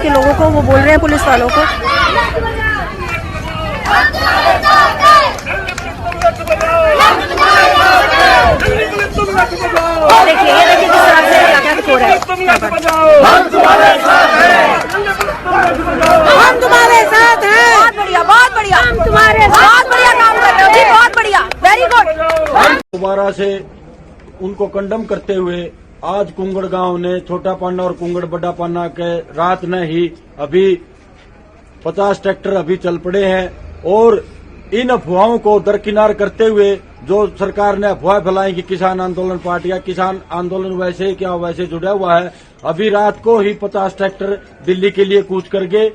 के लोगों को, वो बोल रहे हैं पुलिस वालों को। देखिए, ये देखिए किस तरह से क्या हो रहा है। हम तुम्हारे साथ हैं। बहुत बढ़िया, बहुत बढ़िया। हम तुम्हारे बहुत बढ़िया काम कर रहे हो जी, बहुत बढ़िया, वेरी गुड। दोबारा से उनको कंडम करते हुए आज कुंगड़ गांव ने छोटा पाना और कुंगड़ बड़ा पाना के रात में ही अभी 50 ट्रैक्टर अभी चल पड़े हैं और इन अफवाहों को दरकिनार करते हुए जो सरकार ने अफवाह फैलाई कि किसान आंदोलन पार्टी या किसान आंदोलन वैसे ही क्या वैसे जुड़ा हुआ है, अभी रात को ही 50 ट्रैक्टर दिल्ली के लिए कूच कर गए।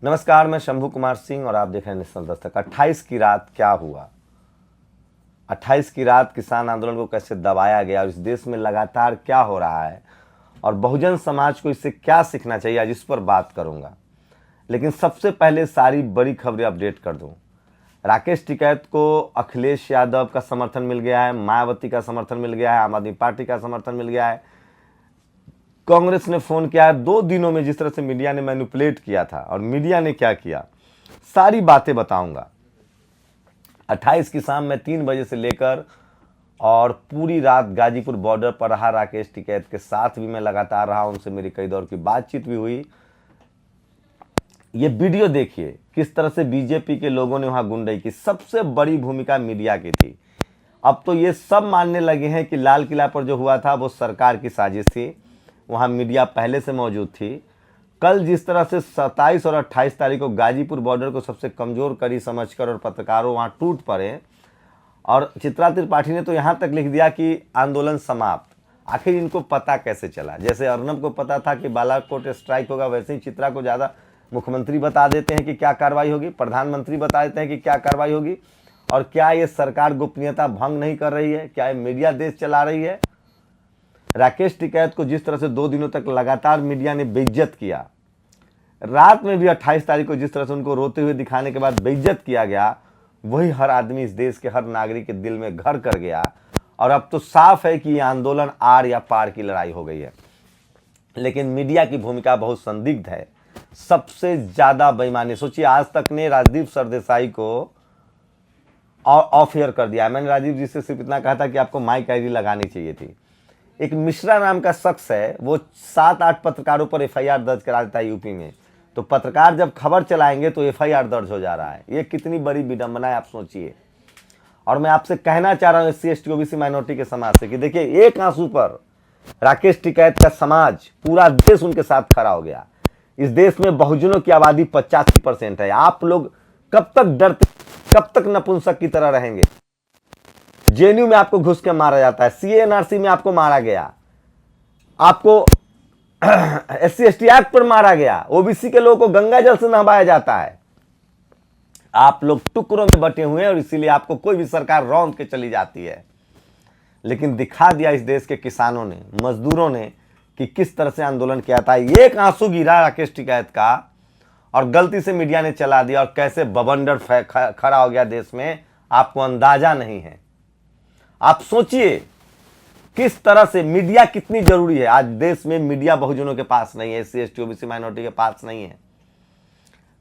नमस्कार, मैं शंभू कुमार सिंह और आप देख रहे हैं नेशनल दस्तक। 28 की रात क्या हुआ? 28 की रात किसान आंदोलन को कैसे दबाया गया और इस देश में लगातार क्या हो रहा है और बहुजन समाज को इससे क्या सीखना चाहिए, आज इस पर बात करूंगा। लेकिन सबसे पहले सारी बड़ी खबरें अपडेट कर दूं। राकेश टिकैत को अखिलेश यादव का समर्थन मिल गया है, मायावती का समर्थन मिल गया है, आम आदमी पार्टी का समर्थन मिल गया है, कांग्रेस ने फोन किया है। 2 दिनों में जिस तरह से मीडिया ने मैनिपुलेट किया था और मीडिया ने क्या किया, सारी बातें बताऊंगा। 28 की शाम में 3 बजे से लेकर और पूरी रात गाजीपुर बॉर्डर पर रहा। राकेश टिकैत के साथ भी मैं लगातार रहा, उनसे मेरी कई दौर की बातचीत भी हुई। ये वीडियो देखिए किस तरह से बीजेपी के लोगों ने वहां गुंडई की। सबसे बड़ी भूमिका मीडिया की थी। अब तो ये सब मानने लगे हैं कि लाल किला पर जो हुआ था वो सरकार की साजिश थी, वहां मीडिया पहले से मौजूद थी। कल जिस तरह से 27 और 28 तारीख को गाजीपुर बॉर्डर को सबसे कमजोर कड़ी समझकर और पत्रकारों वहां टूट पड़े और चित्रा त्रिपाठी ने तो यहां तक लिख दिया कि आंदोलन समाप्त। आखिर इनको पता कैसे चला? जैसे अर्नब को पता था कि बालाकोट स्ट्राइक होगा, वैसे ही चित्रा को ज़्यादा मुख्यमंत्री बता देते हैं कि क्या कार्रवाई होगी, प्रधानमंत्री बता देते हैं कि क्या कार्रवाई होगी। और क्या ये सरकार गोपनीयता भंग नहीं कर रही है? क्या ये मीडिया देश चला रही है? राकेश टिकैत को जिस तरह से 2 दिनों तक लगातार मीडिया ने बेइज्जत किया, रात में भी 28 तारीख को जिस तरह से उनको रोते हुए दिखाने के बाद बेइज्जत किया गया, वही हर आदमी, इस देश के हर नागरिक के दिल में घर कर गया। और अब तो साफ है कि ये आंदोलन आर या पार की लड़ाई हो गई है। लेकिन मीडिया की भूमिका बहुत संदिग्ध है। सबसे ज्यादा बेईमानी, सोचिए, आज तक ने राजदीप सरदेसाई को ऑफ एयर कर दिया। मैंने राजीव जी से सिर्फ इतना कहा था कि आपको माइक आईडी लगानी चाहिए थी। एक मिश्रा नाम का शख्स है, वो 7-8 पत्रकारों पर एफआईआर दर्ज करा देता है यूपी में। तो पत्रकार जब खबर चलाएंगे तो एफआईआर दर्ज हो जा रहा है। ये कितनी बड़ी विडंबना है, आप सोचिए। और मैं आपसे कहना चाह रहा हूं SC ST OBC माइनॉरिटी के समाज से कि देखिए, एक आंसू पर राकेश टिकैत का समाज, पूरा देश उनके साथ खड़ा हो गया। इस देश में बहुजनों की आबादी 85% है। आप लोग कब तक डरते, कब तक नपुंसक की तरह रहेंगे? जेएनयू में आपको घुस के मारा जाता है, CA/NRC में आपको मारा गया, आपको SC ST एक्ट पर मारा गया, ओबीसी के लोगों को गंगा जल से नहवाया जाता है। आप लोग टुकड़ों में बटे हुए हैं और इसीलिए आपको कोई भी सरकार रौंद के चली जाती है। लेकिन दिखा दिया इस देश के किसानों ने, मजदूरों ने कि किस तरह से आंदोलन किया था। एक आंसू गिरा राकेश टिकैत का और गलती से मीडिया ने चला दिया और कैसे बवंडर खड़ा हो गया देश में, आपको अंदाजा नहीं है। आप सोचिए किस तरह से मीडिया कितनी जरूरी है। आज देश में मीडिया बहुजनों के पास नहीं है, SC ST OBC माइनॉरिटी के पास नहीं है।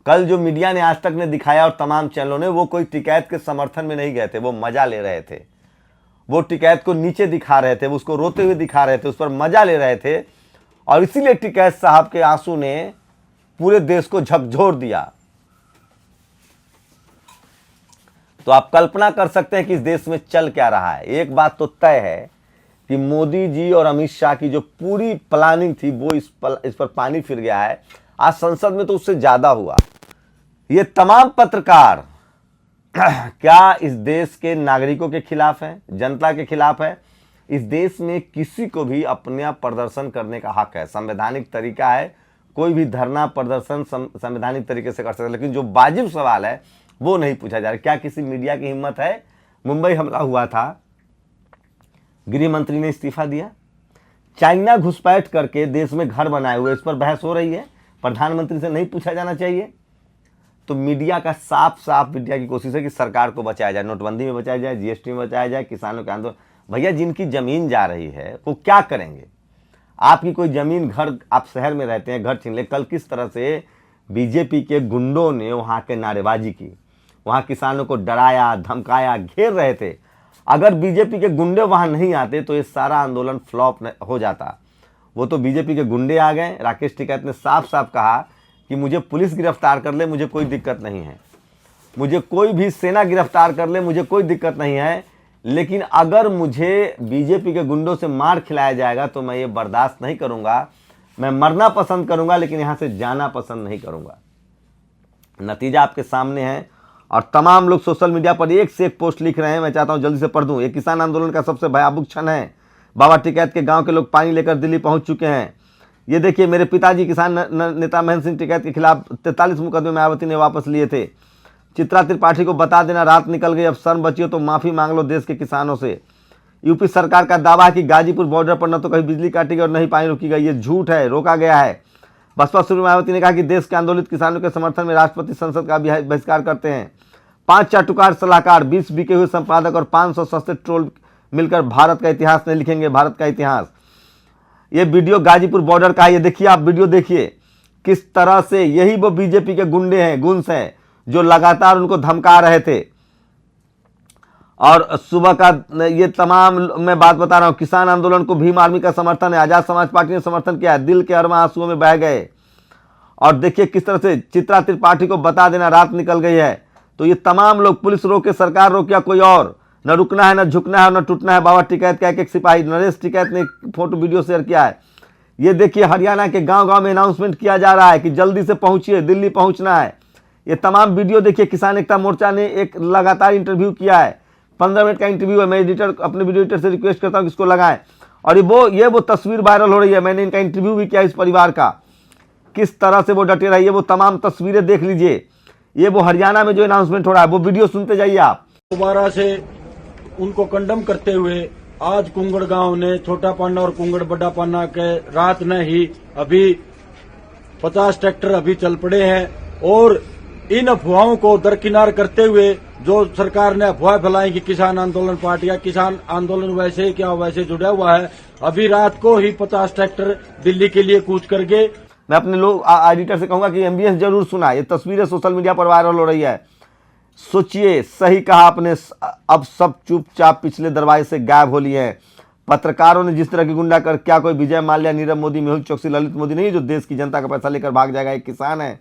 कल जो मीडिया ने, आज तक ने दिखाया और तमाम चैनलों ने, वो कोई टिकैत के समर्थन में नहीं गए थे, वो मजा ले रहे थे। वो टिकैत को नीचे दिखा रहे थे, वो उसको रोते हुए दिखा रहे थे, उस पर मजा ले रहे थे। और इसीलिए टिकैत साहब के आंसू ने पूरे देश को झकझोर दिया। तो आप कल्पना कर सकते हैं कि इस देश में चल क्या रहा है। एक बात तो तय है कि मोदी जी और अमित शाह की जो पूरी प्लानिंग थी वो इस पर पानी फिर गया है। आज संसद में तो उससे ज्यादा हुआ। ये तमाम पत्रकार क्या इस देश के नागरिकों के खिलाफ है, जनता के खिलाफ है? इस देश में किसी को भी अपना प्रदर्शन करने का हक है, संवैधानिक तरीका है। कोई भी धरना प्रदर्शन संवैधानिक तरीके से कर सकता है। लेकिन जो वाजिब सवाल है वो नहीं पूछा जा रहा। क्या किसी मीडिया की हिम्मत है? मुंबई हमला हुआ था, गृह मंत्री ने इस्तीफा दिया। चाइना घुसपैठ करके देश में घर बनाए हुए, इस पर बहस हो रही है। प्रधानमंत्री से नहीं पूछा जाना चाहिए? तो मीडिया का साफ साफ मीडिया की कोशिश है कि सरकार को बचाया जाए, नोटबंदी में बचाया जाए, GST में बचाया जाए, किसानों के आंदोलन। भैया जिनकी जमीन जा रही है वो क्या करेंगे? आपकी कोई जमीन, घर, आप शहर में रहते हैं, घर छीन ले। कल किस तरह से बीजेपी के गुंडों ने वहां के नारेबाजी की, वहां किसानों को डराया, धमकाया, घेर रहे थे। अगर बीजेपी के गुंडे वहां नहीं आते तो ये सारा आंदोलन फ्लॉप हो जाता। वो तो बीजेपी के गुंडे आ गए। राकेश टिकैत ने साफ साफ कहा कि मुझे पुलिस गिरफ्तार कर ले, मुझे कोई दिक्कत नहीं है, मुझे कोई भी सेना गिरफ्तार कर ले, मुझे कोई दिक्कत नहीं है, लेकिन अगर मुझे बीजेपी के गुंडों से मार खिलाया जाएगा तो मैं ये बर्दाश्त नहीं करूंगा। मैं मरना पसंद करूंगा लेकिन यहां से जाना पसंद नहीं करूंगा। नतीजा आपके सामने है और तमाम लोग सोशल मीडिया पर एक से एक पोस्ट लिख रहे हैं। मैं चाहता हूं जल्दी से पढ़ दूं। ये किसान आंदोलन का सबसे भयावह क्षण है। बाबा टिकैत के गांव के लोग पानी लेकर दिल्ली पहुंच चुके हैं। ये देखिए, मेरे पिताजी किसान नेता महेंद्र सिंह टिकैत के खिलाफ 43 मुकदमे मायावती ने वापस लिए थे। चित्रा त्रिपाठी को बता देना, रात निकल गई, अब शर्म बची हो तो माफी मांग लो देश के किसानों से। यूपी सरकार का दावा है कि गाजीपुर बॉर्डर पर न तो कहीं बिजली काटी गई और न ही पानी रोकी गई। ये झूठ है, रोका गया है। बसपा सुप्रीमो मायावती ने कहा कि देश के आंदोलित किसानों के समर्थन में राष्ट्रपति संसद का बहिष्कार करते हैं। 5 चाटुकार सलाहकार, 20 बिके हुए संपादक और 500 सस्ते ट्रोल मिलकर भारत का इतिहास नहीं लिखेंगे, भारत का इतिहास। ये वीडियो गाजीपुर बॉर्डर का है। ये देखिए, आप वीडियो देखिए किस तरह से यही वो बीजेपी के गुंडे हैं, गुंस हैं, जो लगातार उनको धमका रहे थे। और सुबह का ये तमाम मैं बात बता रहा हूं, किसान आंदोलन को भीम आर्मी का समर्थन है, आजाद समाज पार्टी ने समर्थन किया है। दिल के अरमां आंसुओं में बह गए। और देखिए किस तरह से चित्रा त्रिपाठी को बता देना, रात निकल गई है। तो ये तमाम लोग, पुलिस रोके, सरकार रोके या कोई और, न रुकना है, न झुकना है, न टूटना है। बाबा टिकैत का एक सिपाही नरेश टिकैत ने फोटो वीडियो शेयर किया है। ये देखिए, हरियाणा के गांव-गांव में अनाउंसमेंट किया जा रहा है कि जल्दी से पहुंचिए, दिल्ली पहुंचना है। ये तमाम वीडियो देखिए। किसान एकता मोर्चा ने एक लगातार इंटरव्यू किया है, 15 मिनट का इंटरव्यू है। मैं एडिटर, अपने वीडियो एडिटर से रिक्वेस्ट करता हूं कि इसको लगाएं। और ये वो तस्वीर वायरल हो रही है। मैंने इनका इंटरव्यू भी किया इस परिवार का, किस तरह से वो डटे रही है। वो तमाम तस्वीरें देख लीजिए। ये वो हरियाणा में जो अनाउंसमेंट हो रहा है, वो वीडियो सुनते जाइए आप। दोबारा से उनको कंडम करते हुए आज कुंगड़ गांव ने छोटा पाना और कुंगड़ बड़ा पाना के रात में ही अभी 50 ट्रैक्टर अभी चल पड़े हैं। और इन अफवाहों को दरकिनार करते हुए जो सरकार ने अफवाह फैलाई कि किसान आंदोलन पार्टी या किसान आंदोलन वैसे ही क्या वैसे जुड़ा हुआ है, अभी रात को ही 50 ट्रैक्टर दिल्ली के लिए कूच कर गए। मैं अपने लोग एडिटर से कहूंगा कि एमबीएस जरूर सुना। ये तस्वीरें सोशल मीडिया पर वायरल हो रही है। सोचिए, सही कहा आपने। अब सब चुपचाप पिछले दरवाजे से गायब हो लिए हैं। पत्रकारों ने जिस तरह की गुंडा कर, क्या कोई विजय माल्या, नीरव मोदी, मेहुल चोकसी, ललित मोदी नहीं, जो देश की जनता का पैसा लेकर भाग जाएगा। एक किसान है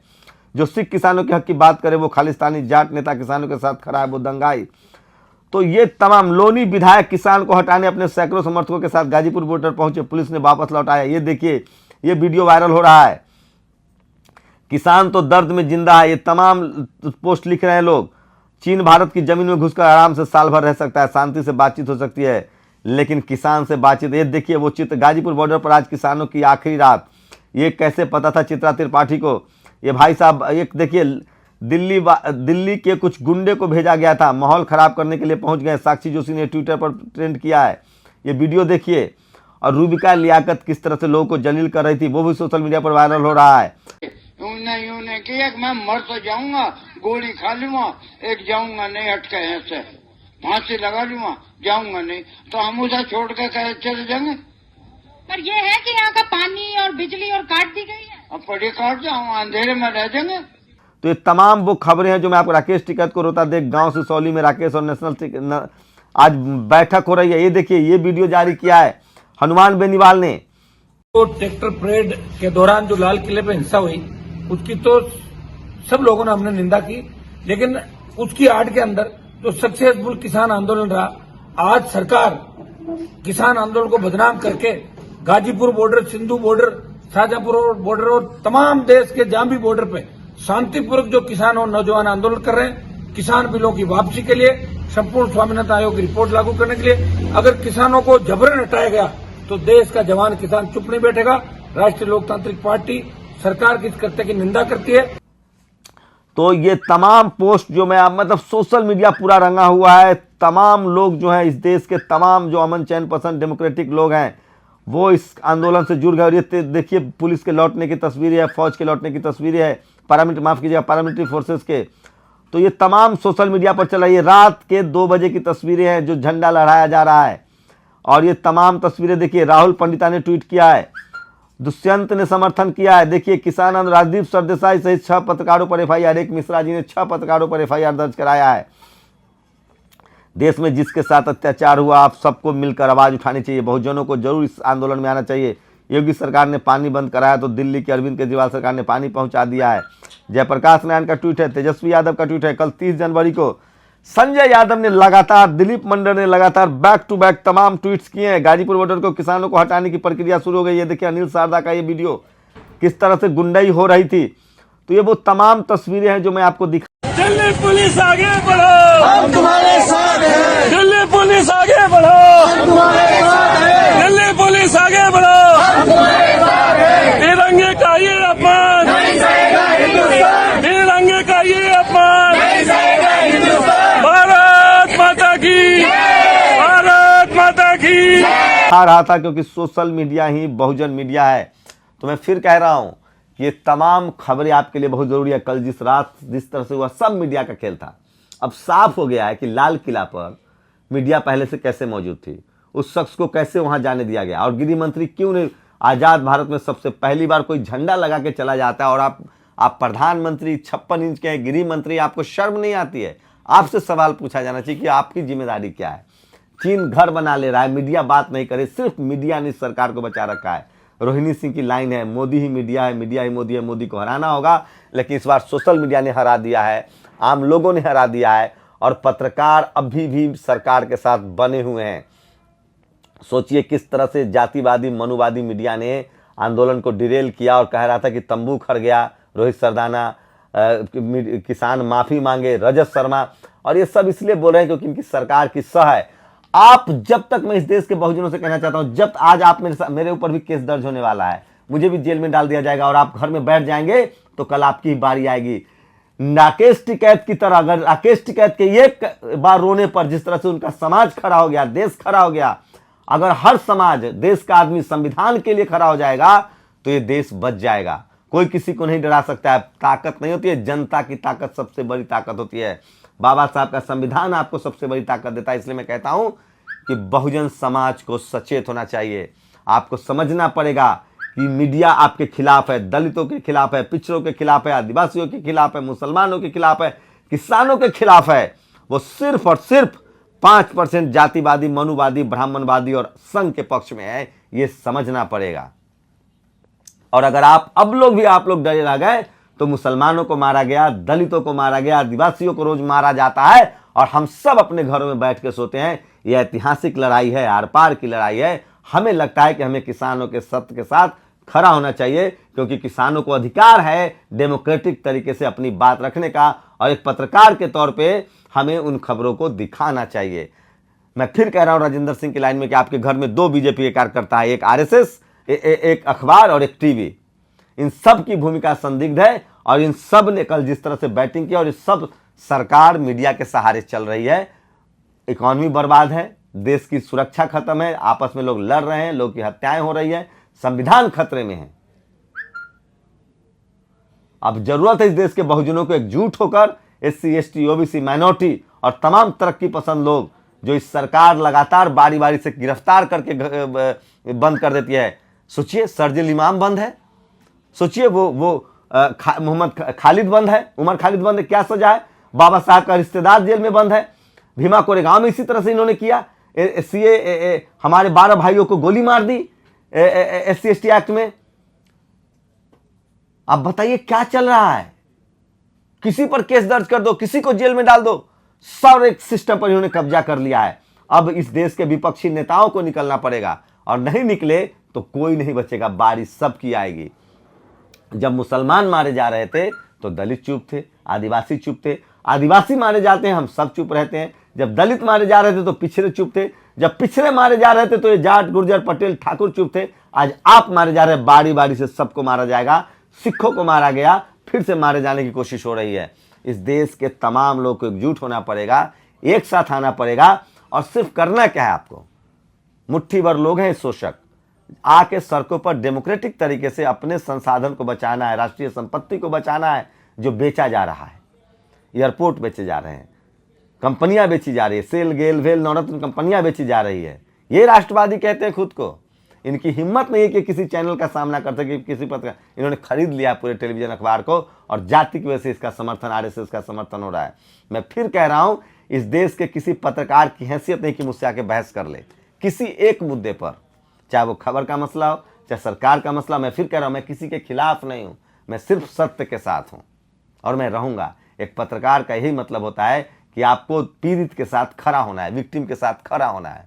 जो सिख किसानों के हक की बात करे, वो खालिस्तानी जाट नेता किसानों के साथ खड़ा है, वो दंगाई। तो ये तमाम लोनी विधायक किसान को हटाने अपने सैकड़ों समर्थकों के साथ गाजीपुर बॉर्डर पहुंचे, पुलिस ने वापस लौटाया। ये देखिए, ये वीडियो वायरल हो रहा है। किसान तो दर्द में जिंदा है। ये तमाम पोस्ट लिख रहे हैं लोग। चीन भारत की जमीन में घुसकर आराम से साल भर रह सकता है, शांति से बातचीत हो सकती है, लेकिन किसान से बातचीत। ये देखिए वो चित्र, गाजीपुर बॉर्डर पर आज किसानों की आखिरी रात। ये कैसे पता था चित्रा त्रिपाठी को? ये भाई साहब, एक देखिए, दिल्ली के कुछ गुंडे को भेजा गया था, माहौल खराब करने के लिए पहुंच गए। साक्षी जोशी ने ट्विटर पर ट्रेंड किया है। ये वीडियो देखिए। और रूबिका लियाकत किस तरह से लोगों को जलील कर रही थी, वो भी सोशल मीडिया पर वायरल हो रहा है। यूं किया कि मैं मर तो जाऊंगा, गोली खा लूंगा, एक जाऊंगा नहीं, हटके ऐसे फांसी लगा लूंगा, जाऊंगा नहीं, तो हम उसे छोड़ के कहे चले जाएंगे। पर ये है कि यहाँ का पानी और बिजली और काट दी गई है। अब पड़ी काट जाऊंगा, अंधेरे में रह जाएंगे। तो ये तमाम वो खबरें हैं जो मैं आपको राकेश टिकैत को रोता देख गांव से सौली में राकेश और नेशनल आज बैठक हो रही है। ये देखिए, ये वीडियो जारी किया है हनुमान बेनीवाल ने। तो ट्रैक्टर परेड के दौरान जो लाल किले पे हिंसा हुई, उसकी तो सब लोगों ने हमने निंदा की, लेकिन उसकी आड़ के अंदर जो सक्सेसफुल किसान आंदोलन रहा, आज सरकार किसान आंदोलन को बदनाम करके Ghazipur border, Sindhu border, Shahjahanpur border और तमाम देश के जहां भी बॉर्डर पे शांतिपूर्वक जो किसान और नौजवान आंदोलन कर रहे हैं, किसान बिलों की वापसी के लिए, संपूर्ण स्वामीनाथन आयोग की रिपोर्ट लागू करने के लिए। अगर किसानों को जबरन हटाया गया तो देश का जवान किसान चुप नहीं बैठेगा। राष्ट्रीय लोकतांत्रिक पार्टी सरकार की इस कृत्य की निंदा करती है। तो ये तमाम पोस्ट जो मैं मतलब सोशल मीडिया पूरा रंगा हुआ है। तमाम लोग जो हैं इस देश के, तमाम जो अमन चैन पसंद डेमोक्रेटिक लोग हैं, वो इस आंदोलन से जुड़ गए। और ये देखिए, पुलिस के लौटने की तस्वीरें है, फौज के लौटने की तस्वीरें है, पैरामिलिट्री फोर्सेस के। तो ये तमाम सोशल मीडिया पर चल रही है। रात के 2 बजे की तस्वीरें हैं जो झंडा लहराया जा रहा है। और ये तमाम तस्वीरें देखिए, राहुल पंडिता ने ट्वीट किया है, दुष्यंत ने समर्थन किया है। देखिए किसान आंदोलन, राजदीप सरदेसाई सहित 6 पत्रकारों पर एफआईआर, एक मिश्रा जी ने 6 पत्रकारों पर एफआईआर दर्ज कराया है। देश में जिसके साथ अत्याचार हुआ, आप सबको मिलकर आवाज उठानी चाहिए, बहुजनों को जरूर इस आंदोलन में आना चाहिए। योगी सरकार ने पानी बंद कराया तो दिल्ली की अरविंद केजरीवाल सरकार ने पानी पहुंचा दिया है। जयप्रकाश नारायण का ट्वीट है, तेजस्वी यादव का ट्वीट है। कल 30 जनवरी को संजय यादव ने लगातार, दिलीप मंडल ने लगातार बैक टू बैक तमाम ट्वीट्स किए हैं। गाजीपुर बॉर्डर को किसानों को हटाने की प्रक्रिया शुरू हो गई है। देखिए अनिल शारदा का ये वीडियो, किस तरह से गुंडाई हो रही थी। तो ये वो तमाम तस्वीरें हैं जो मैं आपको दिखा। दिल्ली पुलिस आगे बढ़ो, हम तुम्हारे साथ हैं। दिल्ली पुलिस आगे बढ़ो, हम तुम्हारे साथ हैं। दिल्ली पुलिस आगे बढ़ो, हम तुम्हारे साथ हैं। तिरंगे का ये अपमान नहीं सहेगा हिंदुस्तान, तिरंगे का ये अपमान नहीं सहेगा हिंदुस्तान। भारत माता की, भारत माता की। आ रहा था क्योंकि सोशल मीडिया ही बहुजन मीडिया है। तो मैं फिर कह रहा हूं, ये तमाम खबरें आपके लिए बहुत जरूरी है। कल जिस रात जिस तरह से हुआ, सब मीडिया का खेल था। अब साफ हो गया है कि लाल किला पर मीडिया पहले से कैसे मौजूद थी, उस शख्स को कैसे वहां जाने दिया गया, और गृह मंत्री क्यों नहीं। आजाद भारत में सबसे पहली बार कोई झंडा लगा के चला जाता है, और आप प्रधानमंत्री 56 इंच के गृह मंत्री, आपको शर्म नहीं आती है? आपसे सवाल पूछा जाना चाहिए कि आपकी जिम्मेदारी क्या है। चीन घर बना ले रहा है, मीडिया बात नहीं करे, सिर्फ मीडिया ने सरकार को बचा रखा है। रोहिणी सिंह की लाइन है, मोदी ही मीडिया है, मीडिया ही मोदी है, मोदी को हराना होगा। लेकिन इस बार सोशल मीडिया ने हरा दिया है, आम लोगों ने हरा दिया है, और पत्रकार अभी भी सरकार के साथ बने हुए हैं। सोचिए किस तरह से जातिवादी मनुवादी मीडिया ने आंदोलन को डिरेल किया और कह रहा था कि तंबू खड़ गया, रोहित सरदाना, किसान माफी मांगे, रजत शर्मा, और ये सब इसलिए बोल रहे हैं क्योंकि इनकी सरकार की सह है। आप जब तक, मैं इस देश के बहुजनों से कहना चाहता हूं, जब आज आप मेरे ऊपर भी केस दर्ज होने वाला है, मुझे भी जेल में डाल दिया जाएगा और आप घर में बैठ जाएंगे, तो कल आपकी बारी आएगी। राकेश टिकैत की तरह, अगर राकेश टिकैत के एक बार रोने पर जिस तरह से उनका समाज खड़ा हो गया, देश खड़ा हो गया, अगर हर समाज, देश का आदमी संविधान के लिए खड़ा हो जाएगा तो ये देश बच जाएगा। कोई किसी को नहीं डरा सकता है। ताकत नहीं होती है, जनता की ताकत सबसे बड़ी ताकत होती है। बाबा साहब का संविधान आपको सबसे बड़ी ताकत देता है। इसलिए मैं कहता हूं कि बहुजन समाज को सचेत होना चाहिए। आपको समझना पड़ेगा कि मीडिया आपके खिलाफ है, दलितों के खिलाफ है, पिछड़ों के खिलाफ है, आदिवासियों के खिलाफ है, मुसलमानों के खिलाफ है, किसानों के खिलाफ है। वो सिर्फ और सिर्फ 5% जातिवादी, मनुवादी, ब्राह्मणवादी और संघ के पक्ष में है। ये समझना पड़ेगा। और अगर आप लोग डरे रह गए तो मुसलमानों को मारा गया, दलितों को मारा गया, आदिवासियों को रोज मारा जाता है, और हम सब अपने घरों में बैठ के सोते हैं। यह ऐतिहासिक लड़ाई है, आर पार की लड़ाई है। हमें लगता है कि हमें किसानों के सत्य के साथ खड़ा होना चाहिए, क्योंकि किसानों को अधिकार है डेमोक्रेटिक तरीके से अपनी बात रखने का, और एक पत्रकार के तौर पे हमें उन खबरों को दिखाना चाहिए। मैं फिर कह रहा हूं राजेंद्र सिंह की लाइन में कि आपके घर में 2 बीजेपी के कार्यकर्ता है, एक आरएसएस, एक अखबार और एक टीवी। इन सब की भूमिका संदिग्ध है, और इन सब ने कल जिस तरह से बैटिंग की, और इस सब सरकार मीडिया के सहारे चल रही है। इकॉनमी बर्बाद है, देश की सुरक्षा खत्म है, आपस में लोग लड़ रहे हैं, लोग की हत्याएं हो रही है, संविधान खतरे में है। अब जरूरत है इस देश के बहुजनों को एकजुट होकर, SC, ST, OBC, माइनॉरिटी और तमाम तरक्की पसंद लोग, जो इस सरकार लगातार बारी बारी से गिरफ्तार करके बंद कर देती है। सोचिए शर्जिल इमाम बंद है, सोचिए वो मोहम्मद खालिद बंद है, उमर खालिद बंद है, क्या सजा है। बाबा साहब का रिश्तेदार जेल में बंद है। भीमा कोरेगांव में इसी तरह से इन्होंने किया। CA हमारे 12 भाइयों को गोली मार दी SC ST एक्ट में। अब बताइए क्या चल रहा है। किसी पर केस दर्ज कर दो, किसी को जेल में डाल दो, सब एक सिस्टम पर इन्होंने कब्जा कर लिया है। अब इस देश के विपक्षी नेताओं को निकलना पड़ेगा, और नहीं निकले तो कोई नहीं बचेगा, बारी सबकी आएगी। जब मुसलमान मारे जा रहे थे तो दलित चुप थे, आदिवासी चुप थे। आदिवासी मारे जाते हैं हम सब चुप रहते हैं। जब दलित मारे जा रहे थे तो पिछड़े चुप थे। जब पिछड़े मारे जा रहे थे तो ये जाट, गुर्जर, पटेल, ठाकुर चुप थे। आज आप मारे जा रहे हैं, बारी बारी से सबको मारा जाएगा। सिखों को मारा गया, फिर से मारे जाने की कोशिश हो रही है। इस देश के तमाम लोग को एकजुट होना पड़ेगा, एक साथ आना पड़ेगा। और सिर्फ करना क्या है आपको, मुट्ठी भर लोग हैं शोषक, आके सड़कों पर डेमोक्रेटिक तरीके से अपने संसाधन को बचाना है, राष्ट्रीय संपत्ति को बचाना है जो बेचा जा रहा है। एयरपोर्ट बेचे जा रहे हैं, कंपनियां बेची जा रही है, सेल, गेल, वेल, नवरत्न कंपनियां बेची जा रही है। ये राष्ट्रवादी कहते हैं खुद को। इनकी हिम्मत नहीं है कि किसी चैनल का सामना करते कि किसी पत्रकार, इन्होंने खरीद लिया पूरे टेलीविजन अखबार को और जाति की वजह से इसका समर्थन, आरएसएस का समर्थन हो रहा है। मैं फिर कह रहा हूं, इस देश के किसी पत्रकार की हैसियत नहीं कि मुझसे आके बहस कर ले किसी एक मुद्दे पर, चाहे वो खबर का मसला हो, चाहे सरकार का मसला। मैं फिर कह रहा हूं, मैं किसी के खिलाफ नहीं हूं, मैं सिर्फ सत्य के साथ हूं और मैं रहूंगा। एक पत्रकार का यही मतलब होता है कि आपको पीड़ित के साथ खड़ा होना है, विक्टिम के साथ खड़ा होना है।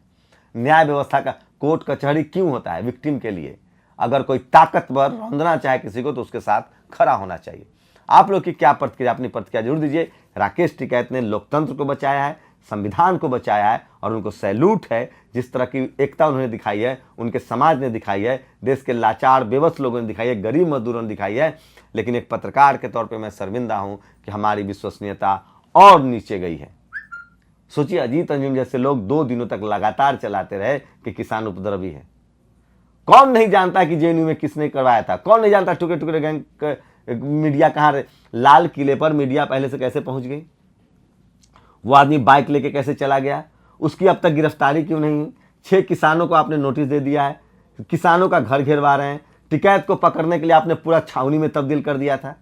न्याय व्यवस्था का कोर्ट कचहरी क्यों होता है? विक्टिम के लिए। अगर कोई ताकतवर रौंदना चाहे किसी को तो उसके साथ खड़ा होना चाहिए। आप लोग की क्या प्रतिक्रिया, अपनी प्रतिक्रिया जरूर दीजिए। राकेश टिकैत ने लोकतंत्र को बचाया है, संविधान को बचाया है और उनको सैल्यूट है। जिस तरह की एकता उन्होंने दिखाई है, उनके समाज ने दिखाई है, देश के लाचार बेबस लोगों ने दिखाई है, गरीब मजदूरों ने दिखाई है। लेकिन एक पत्रकार के तौर पर मैं शर्मिंदा हूं कि हमारी विश्वसनीयता और नीचे गई है। सोचिए, अजीत अंजुम जैसे लोग 2 दिनों तक लगातार चलाते रहे कि किसान उपद्रवी है। कौन नहीं जानता कि जेएनयू में किसने करवाया था? कौन नहीं जानता टुकड़े टुकड़े गैंग मीडिया कहां रहे? लाल किले पर मीडिया पहले से कैसे पहुंच गई? वो आदमी बाइक लेके कैसे चला गया? उसकी अब तक गिरफ्तारी क्यों नहीं? 6 किसानों को आपने नोटिस दे दिया है, किसानों का घर घेरवा रहे हैं। टिकैत को पकड़ने के लिए आपने पूरा छावनी में तब्दील कर दिया था।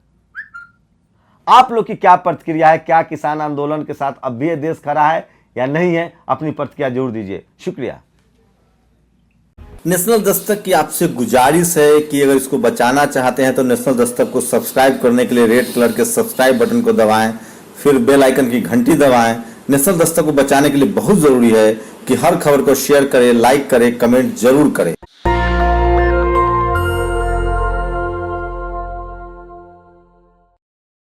आप लोग की क्या प्रतिक्रिया है? क्या किसान आंदोलन के साथ अब भी ये देश खड़ा है या नहीं है? अपनी प्रतिक्रिया जरूर दीजिए। शुक्रिया। नेशनल दस्तक की आपसे गुजारिश है कि अगर इसको बचाना चाहते हैं तो नेशनल दस्तक को सब्सक्राइब करने के लिए रेड कलर के सब्सक्राइब बटन को दबाएं, फिर बेल आइकन की घंटी दबाएं। नेशनल दस्तक को बचाने के लिए बहुत जरूरी है कि हर खबर को शेयर करें, लाइक करें, कमेंट जरूर करें।